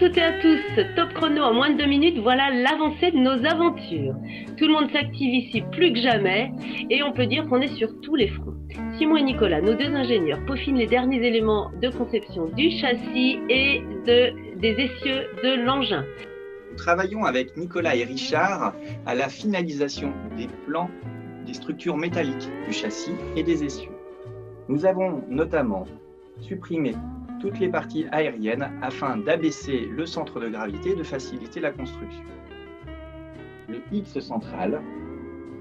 toutes et à tous, top chrono en moins de 2 minutes, voilà l'avancée de nos aventures. Tout le monde s'active ici plus que jamais et on peut dire qu'on est sur tous les fronts. Simon et Nicolas, nos deux ingénieurs, peaufinent les derniers éléments de conception du châssis et des essieux de l'engin. Nous travaillons avec Nicolas et Richard à la finalisation des plans des structures métalliques du châssis et des essieux. Nous avons notamment supprimé toutes les parties aériennes afin d'abaisser le centre de gravité et de faciliter la construction. Le X central,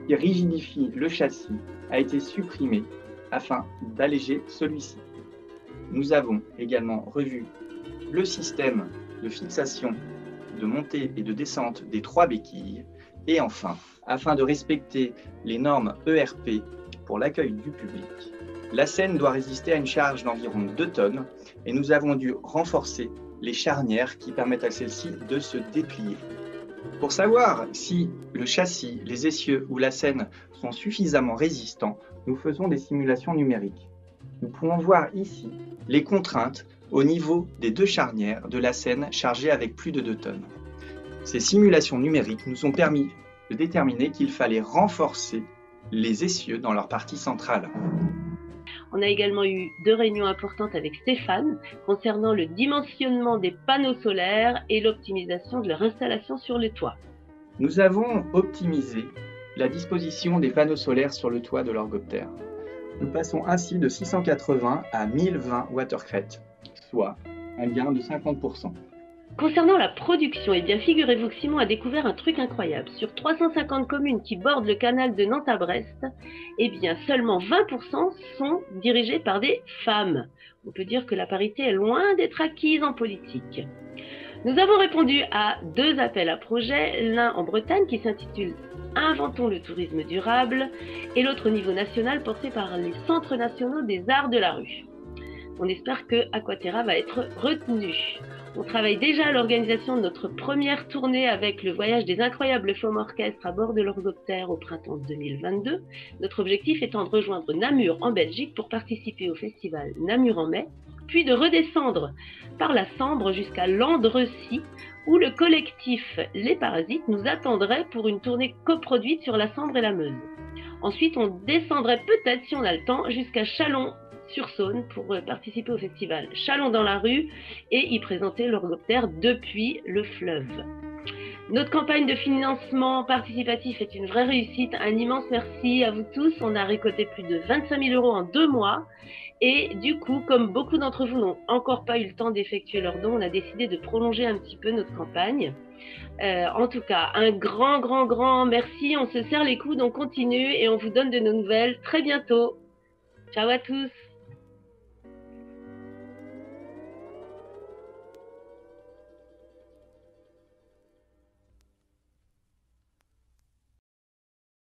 qui rigidifie le châssis, a été supprimé afin d'alléger celui-ci. Nous avons également revu le système de fixation, de montée et de descente des 3 béquilles. Et enfin, afin de respecter les normes ERP pour l'accueil du public, la scène doit résister à une charge d'environ 2 tonnes et nous avons dû renforcer les charnières qui permettent à celle-ci de se déplier. Pour savoir si le châssis, les essieux ou la scène sont suffisamment résistants, nous faisons des simulations numériques. Nous pouvons voir ici les contraintes au niveau des 2 charnières de la scène chargée avec plus de 2 tonnes. Ces simulations numériques nous ont permis de déterminer qu'il fallait renforcer les essieux dans leur partie centrale. On a également eu 2 réunions importantes avec Stéphane concernant le dimensionnement des panneaux solaires et l'optimisation de leur installation sur le toit. Nous avons optimisé la disposition des panneaux solaires sur le toit de l'orgoptère. Nous passons ainsi de 680 à 1020 Wh, soit un gain de 50%. Concernant la production, eh bien figurez-vous que Simon a découvert un truc incroyable. Sur 350 communes qui bordent le canal de Nantes à Brest, eh bien seulement 20% sont dirigées par des femmes. On peut dire que la parité est loin d'être acquise en politique. Nous avons répondu à 2 appels à projets, l'un en Bretagne qui s'intitule « Inventons le tourisme durable » et l'autre au niveau national porté par les Centres nationaux des arts de la rue. On espère que Aquaterra va être retenu. On travaille déjà à l'organisation de notre première tournée avec le voyage des incroyables Faume Orchestre à bord de l'orgoptère au printemps 2022. Notre objectif étant de rejoindre Namur en Belgique pour participer au festival Namur en mai, puis de redescendre par la Sambre jusqu'à Landrecy où le collectif Les Parasites nous attendrait pour une tournée coproduite sur la Sambre et la Meuse. Ensuite, on descendrait peut-être, si on a le temps, jusqu'à Chalon-sur-Saône pour participer au festival Chalon dans la rue et y présenter l'orgoptère depuis le fleuve. Notre campagne de financement participatif est une vraie réussite. Un immense merci à vous tous. On a récolté plus de 25 000 € en 2 mois. Et du coup, comme beaucoup d'entre vous n'ont encore pas eu le temps d'effectuer leurs dons, on a décidé de prolonger un petit peu notre campagne. En tout cas, un grand merci. On se serre les coudes, on continue et on vous donne de nos nouvelles très bientôt. Ciao à tous!